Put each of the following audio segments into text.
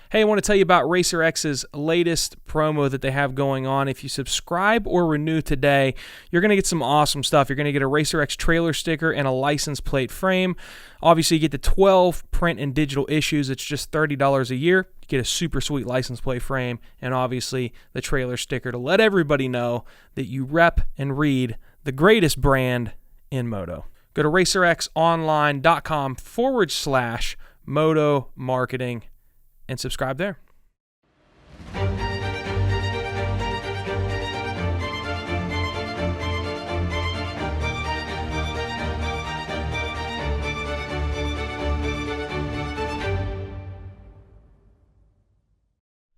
Hey, I want to tell you about RacerX's latest promo that they have going on. If you subscribe or renew today, you're going to get some awesome stuff. You're going to get a RacerX trailer sticker and a license plate frame. Obviously, you get the 12 print and digital issues. It's just $30 a year. You get a super sweet license plate frame and obviously the trailer sticker to let everybody know that you rep and read the greatest brand in moto. Go to racerxonline.com/moto marketing and subscribe there.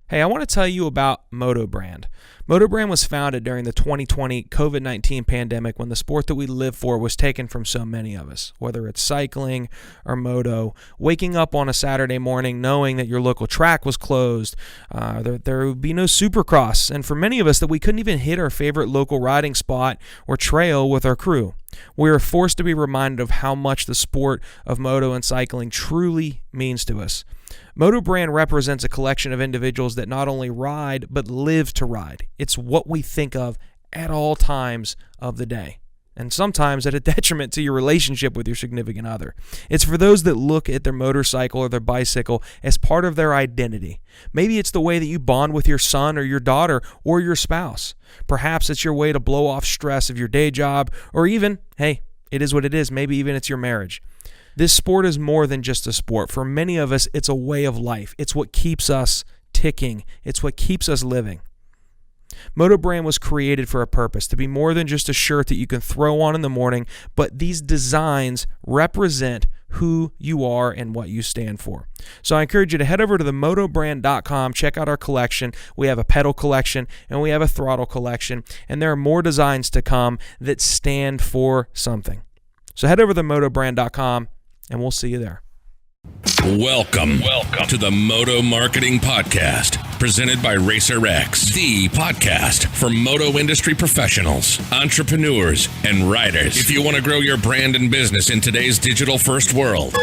Hey, I want to tell you about Moto Brand. Moto Brand was founded during the 2020 COVID-19 pandemic when the sport that we live for was taken from so many of us, whether it's cycling or moto, waking up on a Saturday morning knowing that your local track was closed, there would be no Supercross, and for many of us that we couldn't even hit our favorite local riding spot or trail with our crew. We were forced to be reminded of how much the sport of moto and cycling truly means to us. Moto Brand represents a collection of individuals that not only ride, but live to ride. It's what we think of at all times of the day, and sometimes at a detriment to your relationship with your significant other. It's for those that look at their motorcycle or their bicycle as part of their identity. Maybe it's the way that you bond with your son or your daughter or your spouse. Perhaps it's your way to blow off stress of your day job, or even, hey, it is what it is, maybe even it's your marriage. This sport is more than just a sport. For many of us, it's a way of life. It's what keeps us ticking. It's what keeps us living. Moto Brand was created for a purpose, to be more than just a shirt that you can throw on in the morning, but these designs represent who you are and what you stand for. So I encourage you to head over to the motobrand.com, check out our collection. We have a pedal collection and we have a throttle collection, and there are more designs to come that stand for something. So head over to the motobrand.com and we'll see you there. Welcome to the Moto Marketing Podcast, presented by RacerX, the podcast for moto industry professionals, entrepreneurs, and riders. If you want to grow your brand and business in today's digital-first world,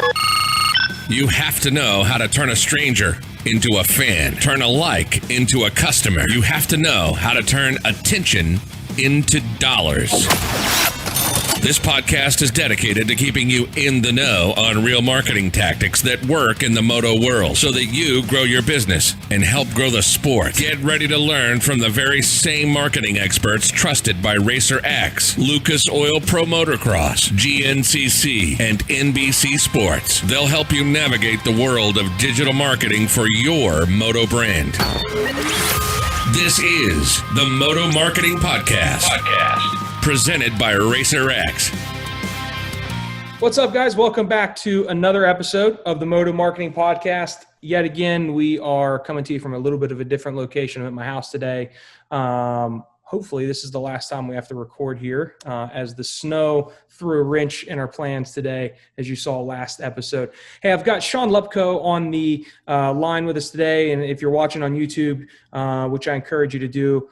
you have to know how to turn a stranger into a fan, turn a like into a customer. You have to know how to turn attention into dollars. This podcast is dedicated to keeping you in the know on real marketing tactics that work in the moto world so that you grow your business and help grow the sport. Get ready to learn from the very same marketing experts trusted by RacerX, Lucas Oil Pro Motocross, GNCC, and NBC Sports. They'll help you navigate the world of digital marketing for your moto brand. This is the Moto Marketing Podcast. Presented by RacerX. What's up, guys? Welcome back to another episode of the Moto Marketing Podcast. Yet again, we are coming to you from a little bit of a different location. I'm at my house today. Hopefully, this is the last time we have to record here as the snow threw a wrench in our plans today, as you saw last episode. Hey, I've got Shawn Lupcho on the line with us today, and if you're watching on YouTube, which I encourage you to do,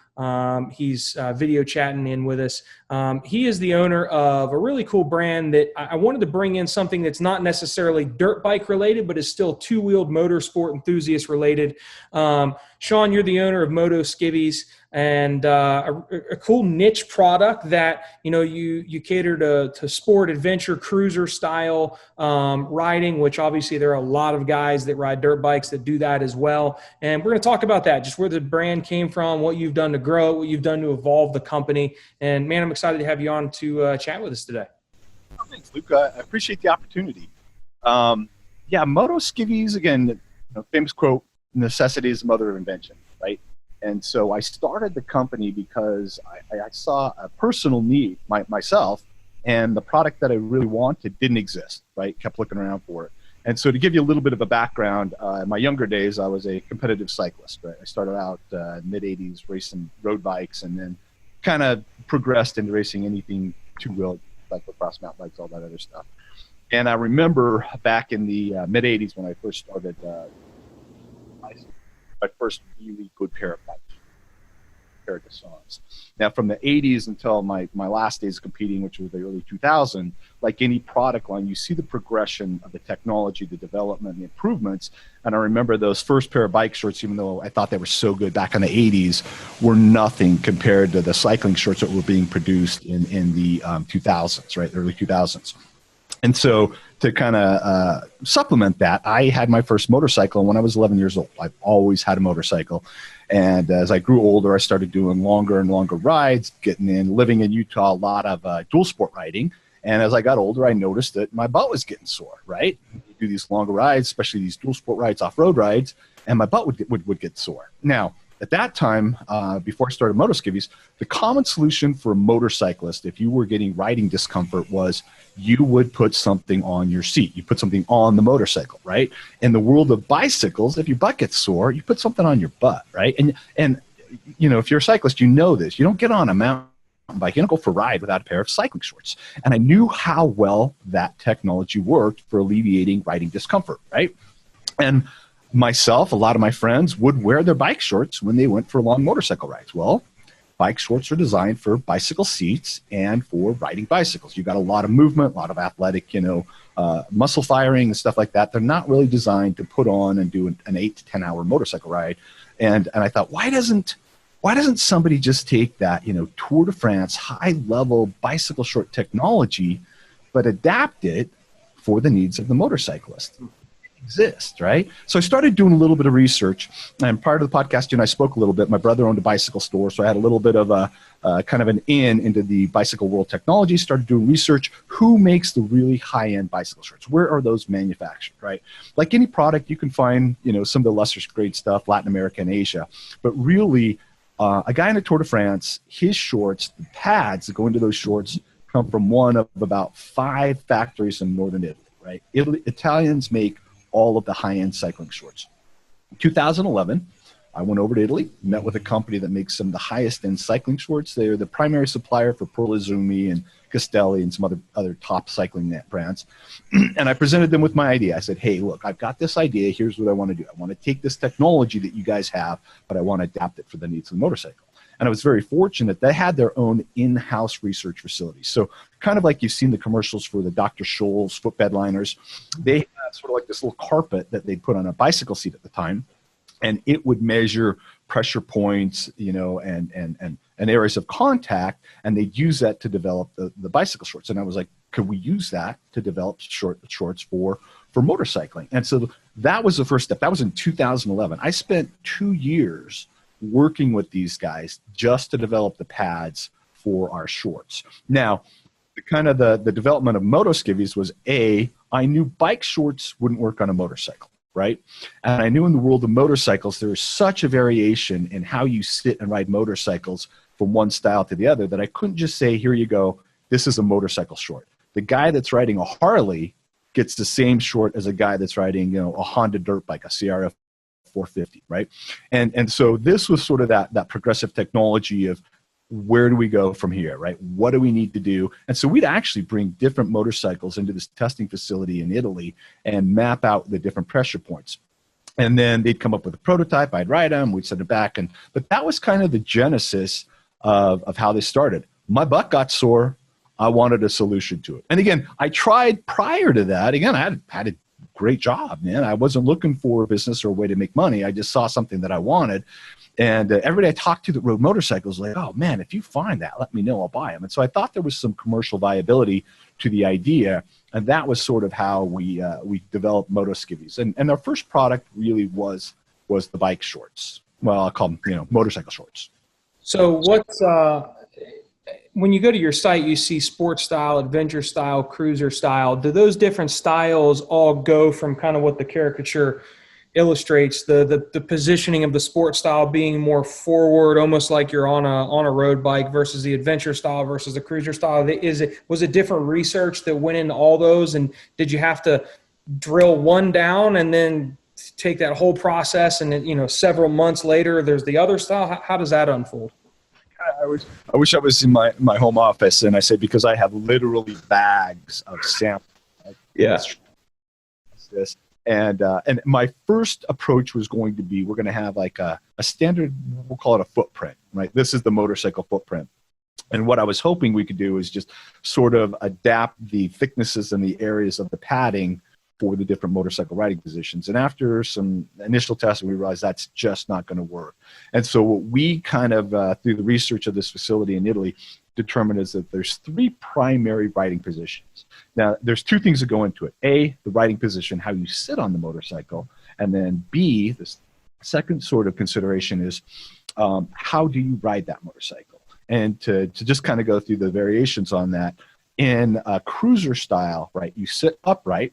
he's video chatting in with us. He is the owner of a really cool brand that I wanted to bring in something that's not necessarily dirt bike related, but is still two-wheeled motorsport enthusiast related. Shawn, you're the owner of Moto-Skiveez, and a cool niche product that you cater to sport, adventure, cruiser style riding, which obviously there are a lot of guys that ride dirt bikes that do that as well. And we're going to talk about that, just where the brand came from, what you've done to grow it, what you've done to evolve the company. And man, I'm excited to have you on to chat with us today. Thanks, Luke. I appreciate the opportunity. Moto-Skiveez, again, famous quote, necessity is the mother of invention, right? And so I started the company because I saw a personal need myself, and the product that I really wanted didn't exist, right? Kept looking around for it. And so to give you a little bit of a background, in my younger days, I was a competitive cyclist, right? I started out mid-'80s racing road bikes, and then kind of progressed into racing anything two-wheeled, like lacrosse mountain bikes, all that other stuff. And I remember back in the mid-'80s when I first started my first really good pair of bikes. pair of Dessons. Now, from the 80s until my last days of competing, which was the early 2000s, like any product line, you see the progression of the technology, the development, the improvements. And I remember those first pair of bike shorts, even though I thought they were so good back in the 80s, were nothing compared to the cycling shorts that were being produced in the 2000s, right, early 2000s. And so to kind of supplement that, I had my first motorcycle when I was 11 years old. I've always had a motorcycle. And as I grew older, I started doing longer and longer rides, living in Utah, a lot of dual sport riding. And as I got older, I noticed that my butt was getting sore, right? You do these longer rides, especially these dual sport rides, off-road rides, and my butt would get sore. Now, at that time, before I started Moto-Skiveez, the common solution for a motorcyclist, if you were getting riding discomfort, was you would put something on your seat. You put something on the motorcycle, right? In the world of bicycles, if your butt gets sore, you put something on your butt, right? And you know, if you're a cyclist, you know this. You don't get on a mountain bike, you don't go for a ride without a pair of cycling shorts. And I knew how well that technology worked for alleviating riding discomfort, right? And myself, a lot of my friends would wear their bike shorts when they went for long motorcycle rides. Well, bike shorts are designed for bicycle seats and for riding bicycles. You got a lot of movement, a lot of athletic, muscle firing and stuff like that. They're not really designed to put on and do an 8 to 10 hour motorcycle ride. And I thought, why doesn't somebody just take that, Tour de France high level bicycle short technology, but adapt it for the needs of the motorcyclist? Exist, right? So I started doing a little bit of research, and prior to the podcast, I spoke a little bit. My brother owned a bicycle store, so I had a little bit of a kind of an into the bicycle world technology. Started doing research. Who makes the really high-end bicycle shorts? Where are those manufactured, right? Like any product, you can find, some of the lesser grade stuff, Latin America and Asia, but really, a guy in the Tour de France, his shorts, the pads that go into those shorts come from one of about 5 factories in northern Italy, right? Italians make all of the high-end cycling shorts. In 2011, I went over to Italy, met with a company that makes some of the highest-end cycling shorts. They're the primary supplier for Perlizumi and Castelli and some other top cycling brands. And I presented them with my idea. I said, hey, look, I've got this idea. Here's what I want to do. I want to take this technology that you guys have, but I want to adapt it for the needs of the motorcycle. And I was very fortunate. They had their own in-house research facilities. So kind of like you've seen the commercials for the Dr. Scholl's footbed liners, they had sort of like this little carpet that they put on a bicycle seat at the time, and it would measure pressure points, and areas of contact, and they'd use that to develop the bicycle shorts. And I was like, could we use that to develop shorts for motorcycling? And so that was the first step. That was in 2011. I spent 2 years working with these guys just to develop the pads for our shorts. Now, the development of Moto-Skiveez was I knew bike shorts wouldn't work on a motorcycle, right? And I knew in the world of motorcycles, there is such a variation in how you sit and ride motorcycles from one style to the other that I couldn't just say, here you go, this is a motorcycle short. The guy that's riding a Harley gets the same short as a guy that's riding, a Honda dirt bike, a CRF 450, right? And so this was sort of that progressive technology of where do we go from here, right? What do we need to do? And so we'd actually bring different motorcycles into this testing facility in Italy and map out the different pressure points. And then they'd come up with a prototype, I'd ride them, we'd send it back. But that was kind of the genesis of how this started. My butt got sore. I wanted a solution to it. And again, I tried prior to that. Again, I had a great job, man. I wasn't looking for a business or a way to make money. I just saw something that I wanted. And everybody I talked to that rode motorcycles was like, oh, man, if you find that, let me know. I'll buy them. And so I thought there was some commercial viability to the idea. And that was sort of how we developed Moto-Skiveez. And our first product really was the bike shorts. Well, I'll call them, motorcycle shorts. So when you go to your site, you see sports style, adventure style, cruiser style. Do those different styles all go from kind of what the caricature illustrates, the positioning of the sports style being more forward, almost like you're on a road bike, versus the adventure style versus the cruiser style? Was it different research that went into all those, and did you have to drill one down and then take that whole process and then, several months later there's the other style? How does that unfold? I wish I was in my home office, and I say, because I have literally bags of samples. Yeah. This. And my first approach was going to be, we're going to have like a standard, we'll call it a footprint, right? This is the motorcycle footprint. And what I was hoping we could do is just sort of adapt the thicknesses and the areas of the padding for the different motorcycle riding positions. And after some initial testing, we realized that's just not going to work. And so what we kind of, through the research of this facility in Italy, determined is that there's 3 primary riding positions. Now, there's 2 things that go into it. A, the riding position, how you sit on the motorcycle. And then B, the second sort of consideration is how do you ride that motorcycle? And to just kind of go through the variations on that, in a cruiser style, right, you sit upright,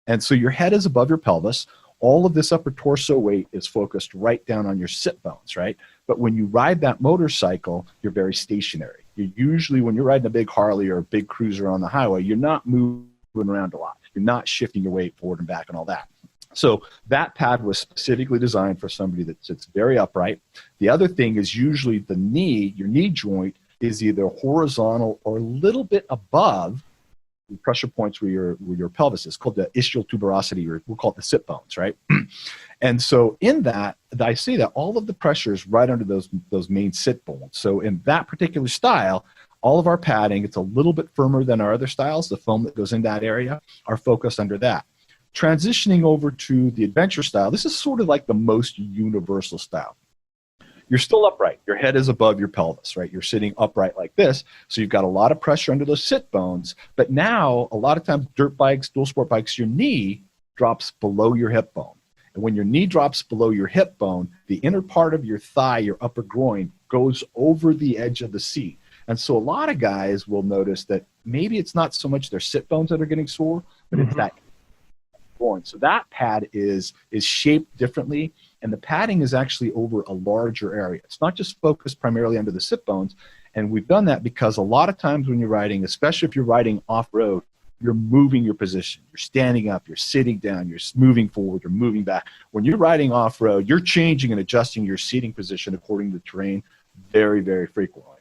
and so your head is above your pelvis. All of this upper torso weight is focused right down on your sit bones, right? But when you ride that motorcycle, you're very stationary. You usually, when you're riding a big Harley or a big cruiser on the highway, you're not moving around a lot. You're not shifting your weight forward and back and all that. So that pad was specifically designed for somebody that sits very upright. The other thing is usually the knee, your knee joint, is either horizontal or a little bit above the pressure points where your pelvis is, called the ischial tuberosity, or we'll call it the sit bones, right? And so in that, I see that all of the pressure is right under those main sit bones. So in that particular style, all of our padding, it's a little bit firmer than our other styles. The foam that goes in that area are focused under that. Transitioning over to the adventure style, this is sort of like the most universal style. You're still upright. Your head is above your pelvis, right? You're sitting upright like this. So you've got a lot of pressure under those sit bones. But now, a lot of times, dirt bikes, dual sport bikes, your knee drops below your hip bone. And when your knee drops below your hip bone, the inner part of your thigh, your upper groin, goes over the edge of the seat. And so a lot of guys will notice that maybe it's not so much their sit bones that are getting sore, but it's that groin. So that pad is shaped differently. And the padding is actually over a larger area. It's not just focused primarily under the sit bones. And we've done that because a lot of times when you're riding, especially if you're riding off-road, you're moving your position. You're standing up, you're sitting down, you're moving forward, you're moving back. When you're riding off-road, you're changing and adjusting your seating position according to the terrain very, very frequently.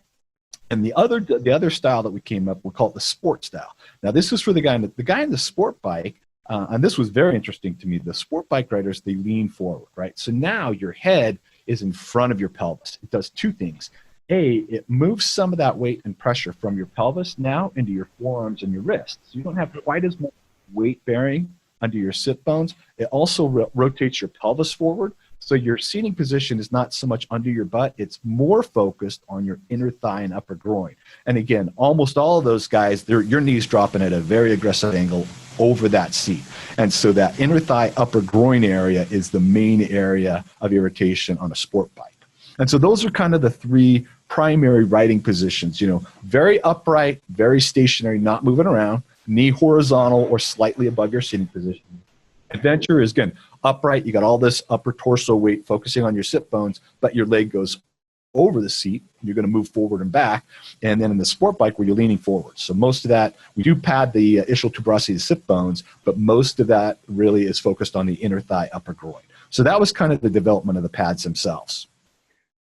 And the other style that we came up, we call it the sport style. Now, this is for the guy in the sport bike. And this was very interesting to me. The sport bike riders, they lean forward, right? So now your head is in front of your pelvis. It does 2 things. A, it moves some of that weight and pressure from your pelvis now into your forearms and your wrists. So you don't have quite as much weight bearing under your sit bones. It also rotates your pelvis forward. So your seating position is not so much under your butt. It's more focused on your inner thigh and upper groin. And again, almost all of those guys, your knees dropping at a very aggressive angle over that seat. And so that inner thigh, upper groin area is the main area of irritation on a sport bike. And so those are kind of the 3 primary riding positions, very upright, very stationary, not moving around, knee horizontal or slightly above your sitting position. Adventure is, again, upright. You got all this upper torso weight focusing on your sit bones, but your leg goes over the seat. You're going to move forward and back. And then in the sport bike, where you're leaning forward. So most of that, we do pad the ischial tuberosity, the sit bones, but most of that really is focused on the inner thigh, upper groin. So that was kind of the development of the pads themselves.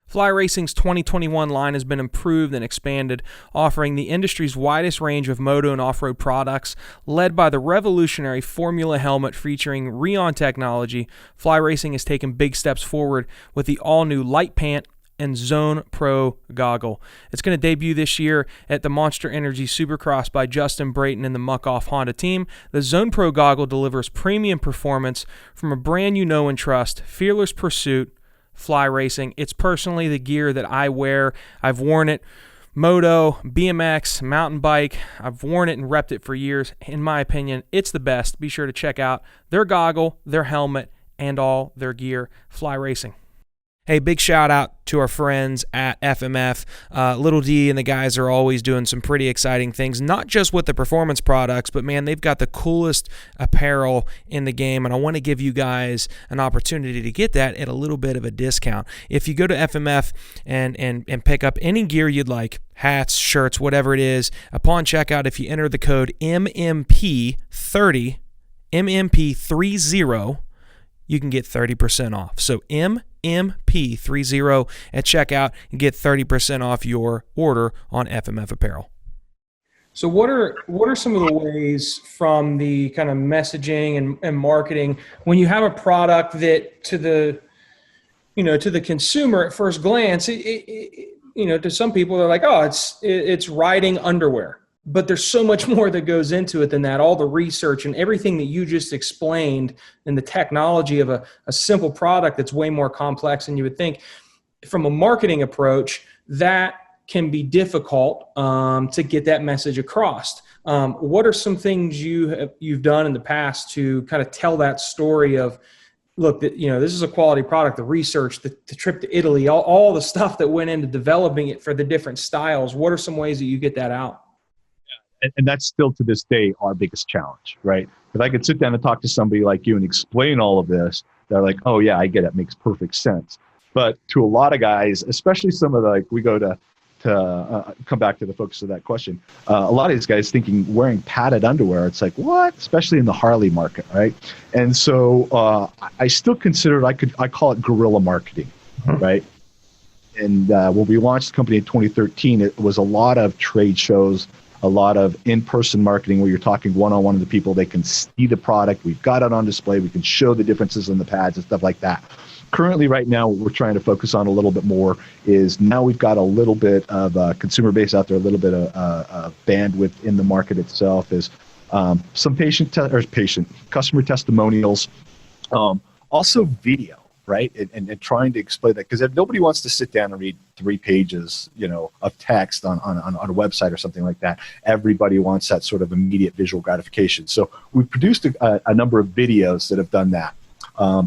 Fly Racing's 2021 line has been improved and expanded, offering the industry's widest range of moto and off-road products. Led by the revolutionary Formula helmet featuring Rheon technology, Fly Racing has taken big steps forward with the all-new Light Pant and Zone Pro goggle. It's going to debut this year at the Monster Energy Supercross by Justin Brayton and the Muck-Off Honda team. The Zone Pro goggle delivers premium performance from a brand you know and trust, fearless pursuit, Fly Racing. It's personally the gear that I wear. I've worn it moto, BMX, mountain bike. I've worn it and repped it for years. In my opinion, it's the best. Be sure to check out their goggle, their helmet, and all their gear. Fly Racing. Hey, big shout out to our friends at FMF. Little D and the guys are always doing some pretty exciting things, not just with the performance products, but man, they've got the coolest apparel in the game, and I want to give you guys an opportunity to get that at a little bit of a discount. If you go to FMF and pick up any gear you'd like, hats, shirts, whatever it is, upon checkout, if you enter the code MMP30, MMP30, you can get 30% off. So MMP30 at checkout and get 30% off your order on FMF Apparel. So what are some of the ways from the kind of messaging and marketing when you have a product that to the consumer at first glance, to some people they're like, oh, it's riding underwear, but there's so much more that goes into it than that. All the research and everything that you just explained and the technology of a simple product that's way more complex than you would think. From a marketing approach, that can be difficult to get that message across. What are some things you've done in the past to kind of tell that story of, look, this is a quality product, the research, the trip to Italy, all the stuff that went into developing it for the different styles. What are some ways that you get that out? And that's still to this day our biggest challenge, right? If I could sit down and talk to somebody like you and explain all of this, they're like, oh yeah, I get it, makes perfect sense. But to a lot of guys, especially some of we go to come back to the focus of that question. A lot of these guys thinking wearing padded underwear, it's like, what? Especially in the Harley market, right? And so I still consider I call it guerrilla marketing, right? And when we launched the company in 2013, it was a lot of trade shows, a lot of in-person marketing where you're talking one-on-one with the people. They can see the product. We've got it on display. We can show the differences in the pads and stuff like that. Currently, right now, what we're trying to focus on a little bit more is now we've got a little bit of a consumer base out there, a little bit of bandwidth in the market itself, is some customer testimonials, also video, right? And trying to explain that, because if nobody wants to sit down and read 3 pages, of text on a website or something like that, everybody wants that sort of immediate visual gratification. So we've produced a number of videos that have done that.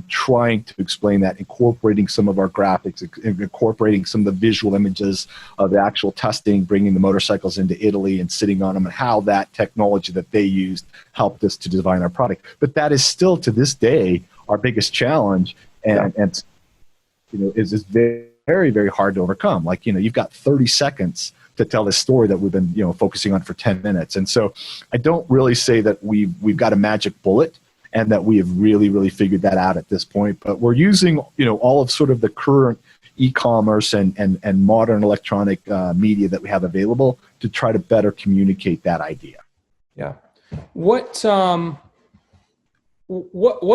Trying to explain that, incorporating some of our graphics, incorporating some of the visual images of the actual testing, bringing the motorcycles into Italy and sitting on them, and how that technology that they used helped us to design our product. But that is still, to this day, our biggest challenge, and is very, very hard to overcome. Like, you've got 30 seconds to tell this story that we've been, focusing on for 10 minutes. And so I don't really say that we've got a magic bullet and that we have really, really figured that out at this point. But we're using, all of sort of the current e-commerce and modern electronic media that we have available to try to better communicate that idea. Yeah. What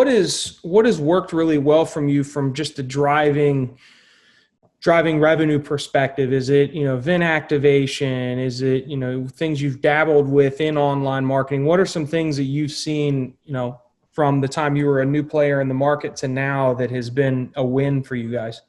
has worked really well from just the driving revenue perspective? Is it, event activation? Is it, things you've dabbled with in online marketing? What are some things that you've seen, from the time you were a new player in the market to now that has been a win for you guys?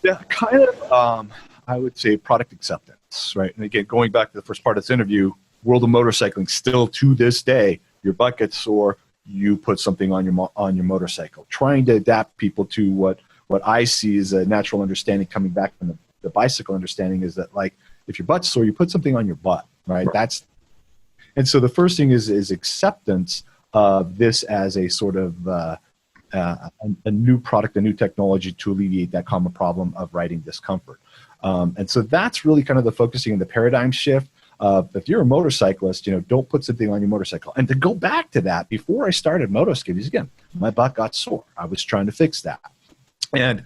Yeah, kind of, I would say product acceptance, right? And again, going back to the first part of this interview, world of motorcycling, still to this day, your butt gets sore, you put something on your motorcycle. Trying to adapt people to what I see as a natural understanding coming back from the bicycle understanding is that, like, if your butt's sore, you put something on your butt, right? And so the first thing is acceptance of this as a sort of a new product, a new technology to alleviate that common problem of riding discomfort. And so that's really kind of the focusing and the paradigm shift. If you're a motorcyclist, don't put something on your motorcycle. And to go back to that, before I started Moto-Skiveez, again, my butt got sore. I was trying to fix that. And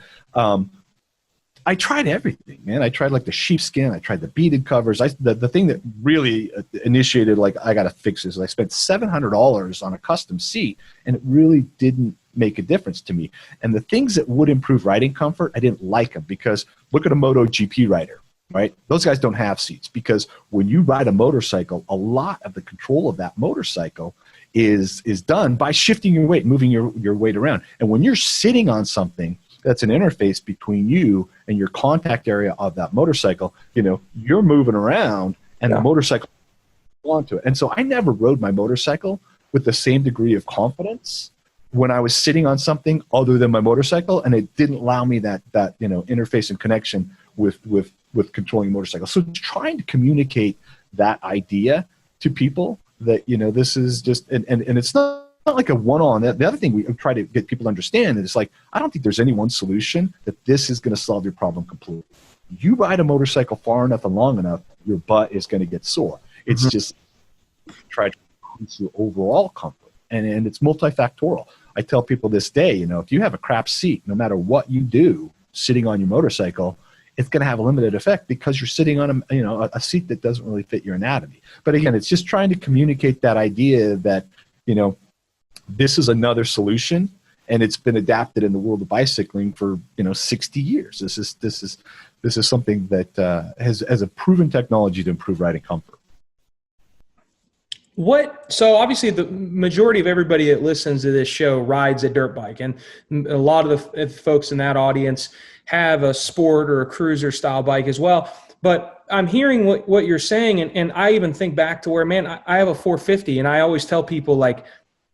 I tried everything, man. I tried like the sheepskin. I tried the beaded covers. The thing that really initiated, like, I got to fix this, is I spent $700 on a custom seat, and it really didn't make a difference to me. And the things that would improve riding comfort, I didn't like them, because look at a MotoGP rider, right? Those guys don't have seats, because when you ride a motorcycle, a lot of the control of that motorcycle is done by shifting your weight, moving your weight around. And when you're sitting on something that's an interface between you and your contact area of that motorcycle, you're moving around, and the motorcycle onto it. And so I never rode my motorcycle with the same degree of confidence when I was sitting on something other than my motorcycle, and it didn't allow me that interface and connection with controlling a motorcycle. So trying to communicate that idea to people that, this is just, and it's not like a one-on. The other thing we try to get people to understand is, like, I don't think there's any one solution that this is going to solve your problem completely. You ride a motorcycle far enough and long enough, your butt is going to get sore. It's just try to increase your overall comfort, and it's multifactorial. I tell people this day, if you have a crap seat, no matter what you do sitting on your motorcycle, it's going to have a limited effect because you're sitting on a seat that doesn't really fit your anatomy. But again, it's just trying to communicate that idea that, this is another solution, and it's been adapted in the world of bicycling for 60 years. This is something that has a proven technology to improve riding comfort. So obviously the majority of everybody that listens to this show rides a dirt bike, and a lot of the folks in that audience have a sport or a cruiser style bike as well. But I'm hearing what you're saying, and I even think back to where, man, I have a 450, and I always tell people, like,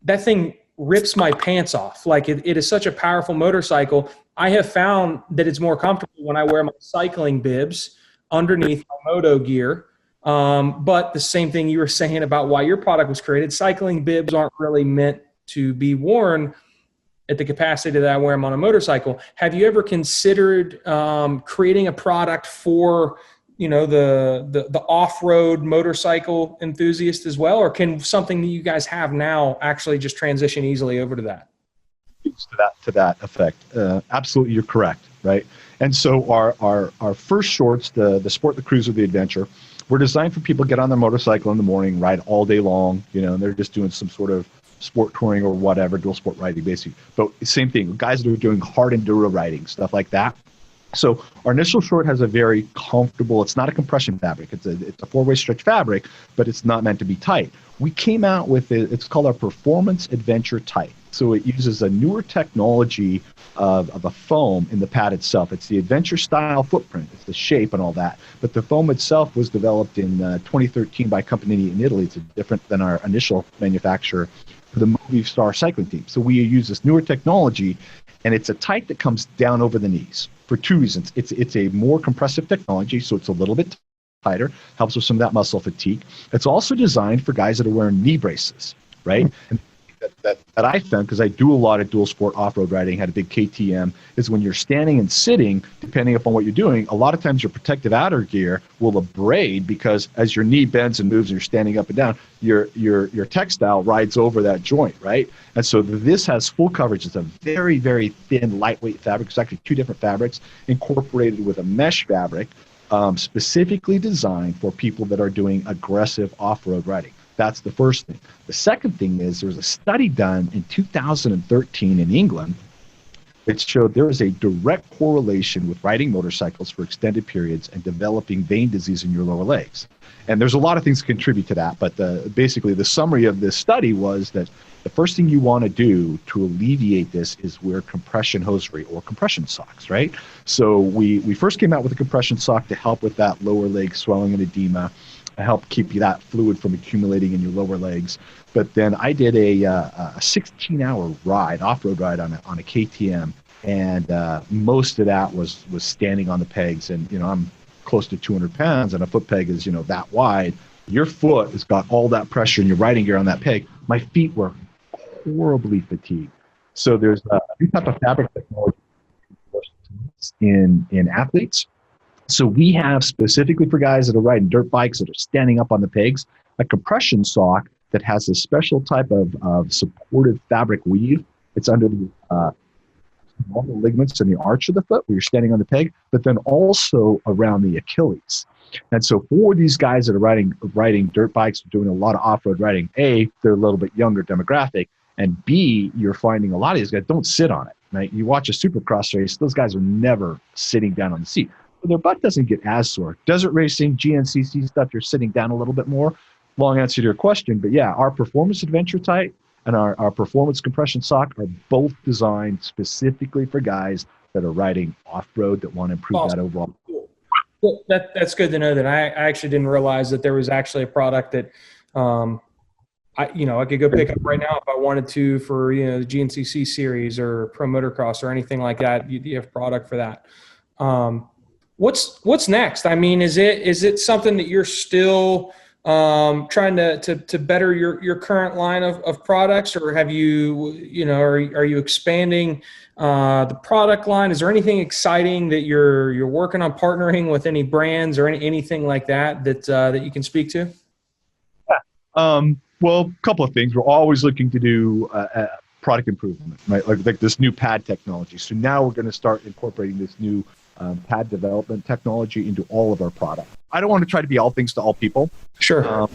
that thing rips my pants off. Like, it is such a powerful motorcycle. I have found that it's more comfortable when I wear my cycling bibs underneath my moto gear. But the same thing you were saying about why your product was created, cycling bibs aren't really meant to be worn at the capacity that I wear them on a motorcycle. Have you ever considered creating a product for the off-road motorcycle enthusiast as well, or can something that you guys have now actually just transition easily over to that? To that effect, absolutely, you're correct, right? And so our first shorts, the Sport, the Cruiser, the Adventure, were designed for people to get on their motorcycle in the morning, ride all day long, and they're just doing some sort of sport touring or whatever, dual sport riding, basically. But same thing, guys that are doing hard enduro riding, stuff like that. So our initial short has a very comfortable, it's not a compression fabric, it's a four-way stretch fabric, but it's not meant to be tight. We came out with it's called our Performance Adventure Tight. So it uses a newer technology of a foam in the pad itself. It's the adventure style footprint, it's the shape and all that. But the foam itself was developed in 2013 by a company in Italy. It's different than our initial manufacturer for the Movistar cycling team. So we use this newer technology, and it's a tight that comes down over the knees for two reasons. It's a more compressive technology, so it's a little bit tighter, helps with some of that muscle fatigue. It's also designed for guys that are wearing knee braces, right? And that I found, because I do a lot of dual sport off-road riding, had a big KTM, is when you're standing and sitting, depending upon what you're doing, a lot of times your protective outer gear will abrade, because as your knee bends and moves and you're standing up and down, your textile rides over that joint, right? And so this has full coverage. It's a very, very thin, lightweight fabric. It's actually two different fabrics incorporated with a mesh fabric, specifically designed for people that are doing aggressive off-road riding. That's the first thing. The second thing is, there was a study done in 2013 in England that showed there is a direct correlation with riding motorcycles for extended periods and developing vein disease in your lower legs. And there's a lot of things that contribute to that, but basically the summary of this study was that the first thing you want to do to alleviate this is wear compression hosiery or compression socks, right? So we first came out with a compression sock to help with that lower leg swelling and edema, help keep that fluid from accumulating in your lower legs. But then I did a 16-hour ride, off-road ride on a KTM, and most of that was standing on the pegs. And I'm close to 200 pounds, and a foot peg is that wide. Your foot has got all that pressure in your riding gear on that peg. My feet were horribly fatigued. So there's a new type of fabric technology in athletes. So we have, specifically for guys that are riding dirt bikes that are standing up on the pegs, a compression sock that has a special type of supported fabric weave. It's under the normal ligaments in the arch of the foot where you're standing on the peg, but then also around the Achilles. And so for these guys that are riding dirt bikes, doing a lot of off-road riding, A, they're a little bit younger demographic, and B, you're finding a lot of these guys don't sit on it, right? You watch a Supercross race, those guys are never sitting down on the seat. Their butt doesn't get as sore. Desert racing, GNCC stuff, you're sitting down a little bit more. Long answer to your question, but yeah, our Performance Adventure Tight and our Performance Compression Sock are both designed specifically for guys that are riding off-road that want to improve that overall. Well, that's good to know. That I actually didn't realize that there was actually a product that I could go pick up right now if I wanted to for the GNCC series or Pro Motocross or anything like that. You have a product for that. What's next? I mean, is it something that you're still trying to better your current line of products, or have you are you expanding the product line? Is there anything exciting that you're working on, partnering with any brands or anything like that you can speak to? Yeah. Well, a couple of things. We're always looking to do product improvement, right? Like this new pad technology. So now we're going to start incorporating this new pad development technology into all of our products. I don't want to try to be all things to all people. Sure.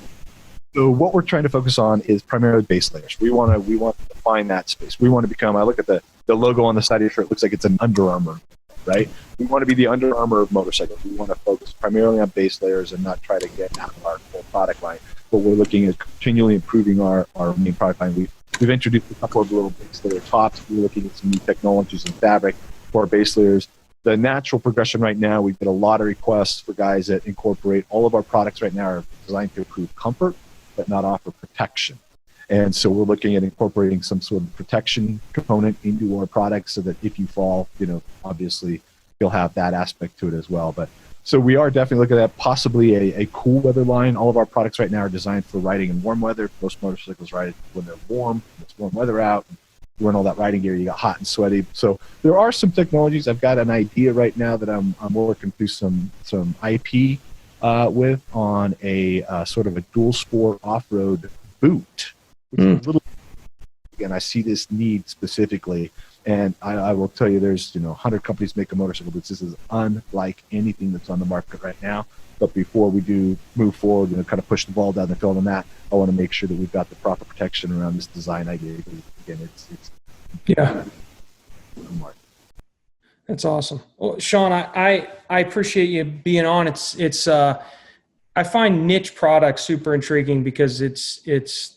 So what we're trying to focus on is primarily base layers. We want to find that space. We want to become, I look at the logo on the side of your shirt, it looks like it's an Under Armour, right? We want to be the Under Armour of motorcycles. We want to focus primarily on base layers and not try to get out of our full product line. But we're looking at continually improving our main product line. We've introduced a couple of little base layer tops. We're looking at some new technologies in fabric for our base layers. The natural progression right now, we get a lot of requests for guys that incorporate all of our products right now are designed to improve comfort, but not offer protection. And so we're looking at incorporating some sort of protection component into our products so that if you fall, obviously you'll have that aspect to it as well. But so we are definitely looking at possibly a cool weather line. All of our products right now are designed for riding in warm weather. Most motorcycles ride when they're warm. It's warm weather out. You're in all that riding gear, you got hot and sweaty. So there are some technologies. I've got an idea right now that I'm working through some IP with on a sort of a dual sport off-road boot. Which is a little, again, I see this need specifically, and I will tell you, there's 100 companies making motorcycle boots. This is unlike anything that's on the market right now. But before we do move forward, kind of push the ball down the field on that, I want to make sure that we've got the proper protection around this design idea. Again, it's yeah. That's awesome. Well, Shawn, I appreciate you being on. It's I find niche products super intriguing because it's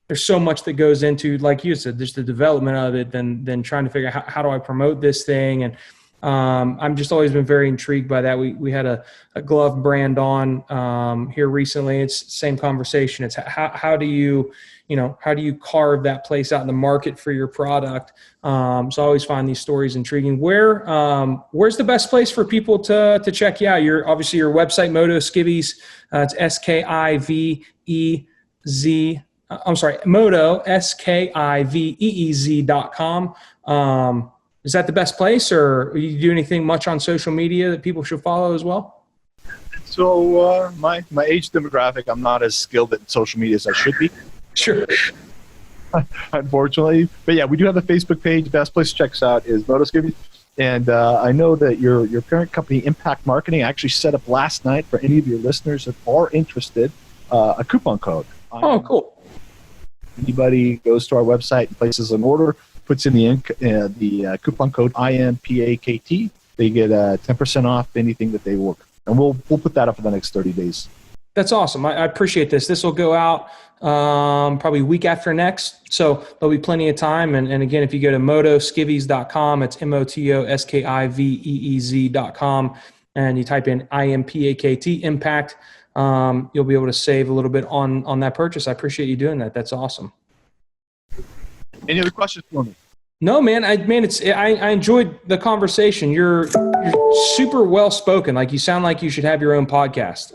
there's so much that goes into, like you said, just the development of it, then trying to figure out how do I promote this thing. And I'm just always been very intrigued by that. We had a glove brand on here recently. It's the same conversation. It's how do you carve that place out in the market for your product? So I always find these stories intriguing. Where's the best place for people to check you out? Obviously your website, Moto-Skiveez. It's Skiveez. I'm sorry, Moto-Skiveez.com. Is that the best place, or you do anything much on social media that people should follow as well? So my age demographic, I'm not as skilled at social media as I should be. Sure. Unfortunately. But yeah, we do have a Facebook page. Best place to check us out is Moto-Skiveez. And I know that your parent company, Impact Marketing, actually set up last night for any of your listeners that are interested, a coupon code. Oh, cool. Anybody goes to our website and places an order, puts in the coupon code IMPAKT, they get 10% off anything that they order. And we'll put that up for the next 30 days. That's awesome. I appreciate this. This will go out probably week after next. So there'll be plenty of time. And again, if you go to Moto-Skiveez.com, it's Motoskiveez.com, and you type in IMPAKT, Impact, you'll be able to save a little bit on that purchase. I appreciate you doing that. That's awesome. Any other questions for me? No, man. I enjoyed the conversation. You're super well spoken. Like, you sound like you should have your own podcast.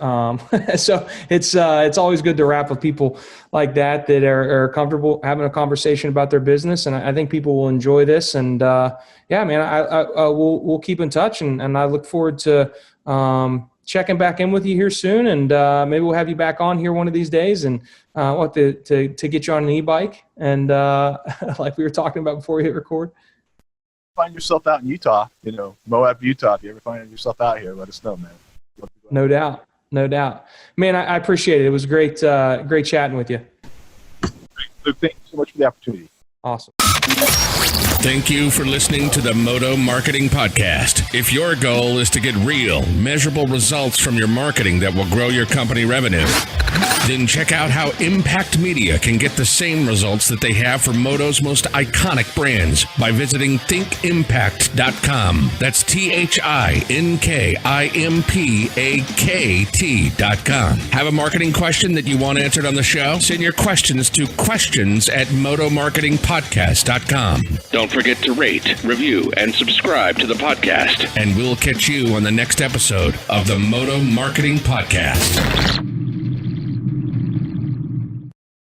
So it's always good to rap with people like that are comfortable having a conversation about their business, and I think people will enjoy this. And yeah, man, we'll keep in touch, and I look forward to checking back in with you here soon, and maybe we'll have you back on here one of these days, and to get you on an e-bike, and like we were talking about before we hit record. Find yourself out in Utah, Moab, Utah. If you ever find yourself out here, let us know, man. No doubt, man. I appreciate it. It was great chatting with you. Luke, thank you so much for the opportunity. Awesome. Thank you for listening to the Moto Marketing Podcast. If your goal is to get real, measurable results from your marketing that will grow your company revenue, then check out how Impact Media can get the same results that they have for Moto's most iconic brands by visiting thinkimpact.com. That's THINKIMPAKT.com. Have a marketing question that you want answered on the show? Send your questions to questions@motomarketingpodcast.com. Don't forget to rate, review, and subscribe to the podcast. And we'll catch you on the next episode of the Moto Marketing Podcast.